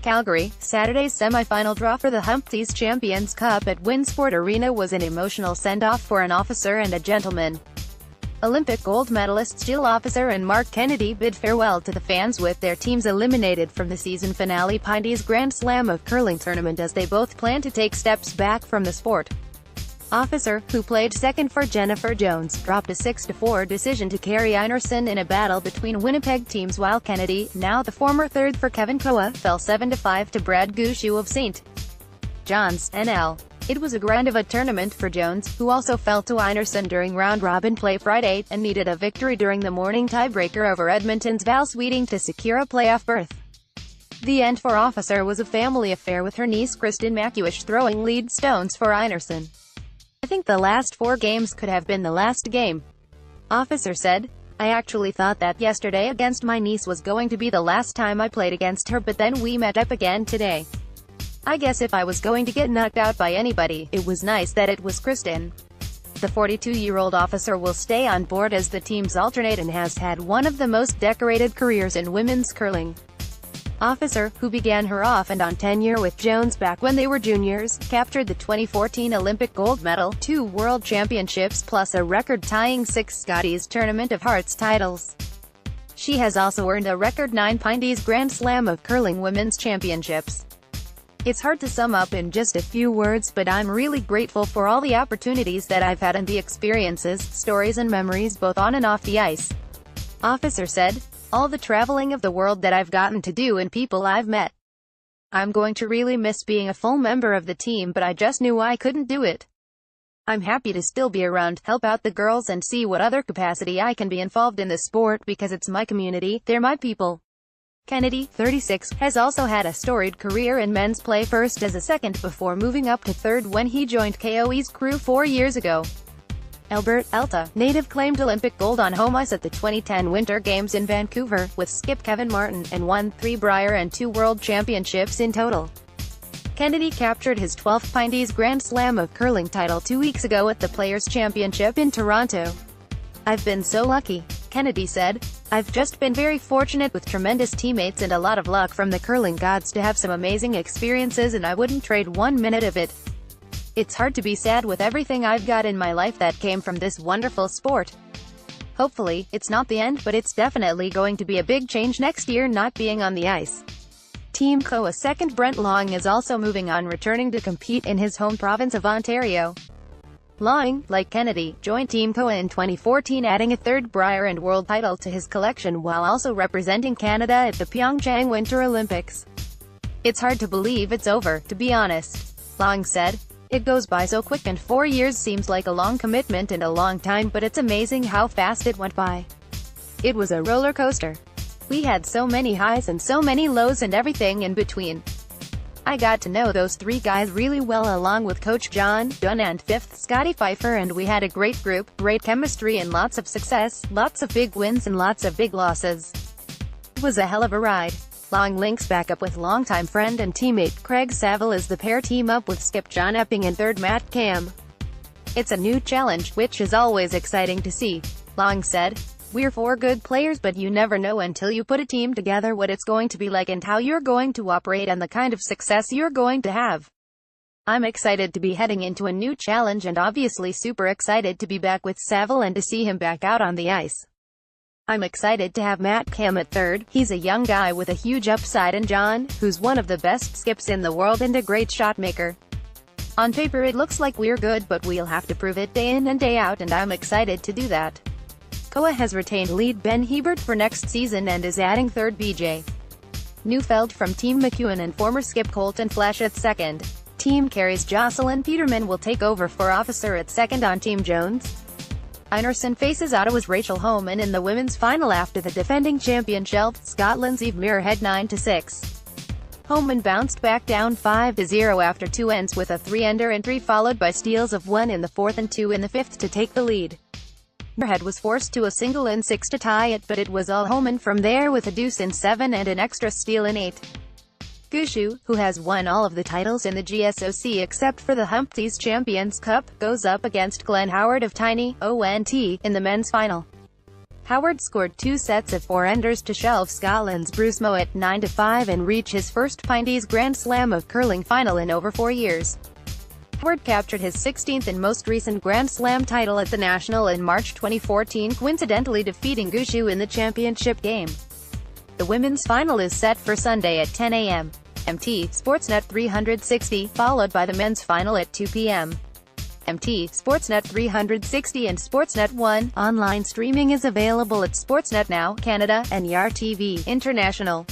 Calgary, Saturday's semi-final draw for the Humpty's Champions Cup at WinSport Arena was an emotional send-off for an officer and a gentleman. Olympic gold medalists Jill Officer and Marc Kenne bid farewell to the fans with their teams eliminated from the season finale Pinty's Grand Slam of Curling tournament as they both plan to take steps back from the sport. Officer, who played second for Jennifer Jones, dropped a 6-4 decision to Kerri Einarson in a battle between Winnipeg teams, while Kenne, now the former third for Kenne, fell 7-5 to Brad Gushue of St. John's, NL. It was a grand of a tournament for Jones, who also fell to Einarson during round-robin play Friday, and needed a victory during the morning tiebreaker over Edmonton's Val Sweeting to secure a playoff berth. The end for Officer was a family affair, with her niece Kristen McEwish throwing lead stones for Einarson. "I think the last 4 games could have been the last game," Officer said. "I actually thought that yesterday against my niece was going to be the last time I played against her, but then we met up again today. I guess if I was going to get knocked out by anybody, it was nice that it was Kristen." The 42-year-old officer will stay on board as the teams alternate and has had one of the most decorated careers in women's curling. Officer, who began her off-and-on tenure with Jones back when they were juniors, captured the 2014 Olympic gold medal, 2 World Championships plus a record-tying 6 Scotties Tournament of Hearts titles. She has also earned a record 9 Pinty's Grand Slam of Curling Women's Championships. "It's hard to sum up in just a few words, but I'm really grateful for all the opportunities that I've had and the experiences, stories and memories both on and off the ice," Officer said. "All the traveling of the world that I've gotten to do and people I've met. I'm going to really miss being a full member of the team, but I just knew I couldn't do it. I'm happy to still be around, help out the girls and see what other capacity I can be involved in the sport because it's my community, they're my people." Kenne, 36, has also had a storied career in men's play, first as a second before moving up to third when he joined KOE's crew 4 years ago. Albert, Alta, native claimed Olympic gold on home ice at the 2010 Winter Games in Vancouver, with skip Kevin Martin, and won 3 Brier and 2 World Championships in total. Kenne captured his 12th Pinty's Grand Slam of Curling title 2 weeks ago at the Players' Championship in Toronto. "I've been so lucky," Kenne said. "I've just been very fortunate with tremendous teammates and a lot of luck from the curling gods to have some amazing experiences, and I wouldn't trade 1 minute of it. It's hard to be sad with everything I've got in my life that came from this wonderful sport. Hopefully, it's not the end, but it's definitely going to be a big change next year not being on the ice." Team KOA second Brent Long is also moving on, returning to compete in his home province of Ontario. Long, like Kenne, joined Team KOA in 2014, adding a 3rd Brier and World title to his collection while also representing Canada at the Pyeongchang Winter Olympics. "It's hard to believe it's over, to be honest," Long said. "It goes by so quick, and 4 years seems like a long commitment and a long time, but it's amazing how fast it went by. It was a roller coaster. We had so many highs and so many lows and everything in between. I got to know those 3 guys really well, along with Coach John Dunn and 5th Scotty Pfeiffer, and we had a great group, great chemistry and lots of success, lots of big wins and lots of big losses. It was a hell of a ride." Long links back up with longtime friend and teammate Craig Saville as the pair team up with skip John Epping and 3rd Matt Cam. "It's a new challenge, which is always exciting to see," Long said. "We're 4 good players, but you never know until you put a team together what it's going to be like and how you're going to operate and the kind of success you're going to have. I'm excited to be heading into a new challenge and obviously super excited to be back with Saville and to see him back out on the ice. I'm excited to have Matt Cam at 3rd, he's a young guy with a huge upside, and John, who's one of the best skips in the world and a great shot maker. On paper it looks like we're good, but we'll have to prove it day in and day out, and I'm excited to do that." KOA has retained lead Ben Hebert for next season and is adding 3rd BJ Neufeld from Team McEwen and former skip Colton Flash at 2nd. Team Kerri's Jocelyn Peterman will take over for Officer at 2nd on Team Jones. Einarson faces Ottawa's Rachel Homan in the women's final after the defending champion shelved Scotland's Eve Muirhead 9-6. Homan bounced back down 5-0 after 2 ends with a 3-ender entry followed by steals of 1 in the 4th and 2 in the 5th to take the lead. Muirhead was forced to a single in 6 to tie it, but it was all Homan from there with a deuce in 7 and an extra steal in 8. Gushue, who has won all of the titles in the GSOC except for the Humpty's Champions Cup, goes up against Glenn Howard of Tiny, ONT, in the men's final. Howard scored 2 sets of 4-enders to shelve Scotland's Bruce Moe at 9-5 and reach his first Pinty's Grand Slam of curling final in over 4 years. Howard captured his 16th and most recent Grand Slam title at the National in March 2014, coincidentally defeating Gushue in the championship game. The women's final is set for Sunday at 10 a.m. MT, Sportsnet 360, followed by the men's final at 2 p.m. MT, Sportsnet 360 and Sportsnet 1. Online streaming is available at Sportsnet Now, Canada, and YAR TV International.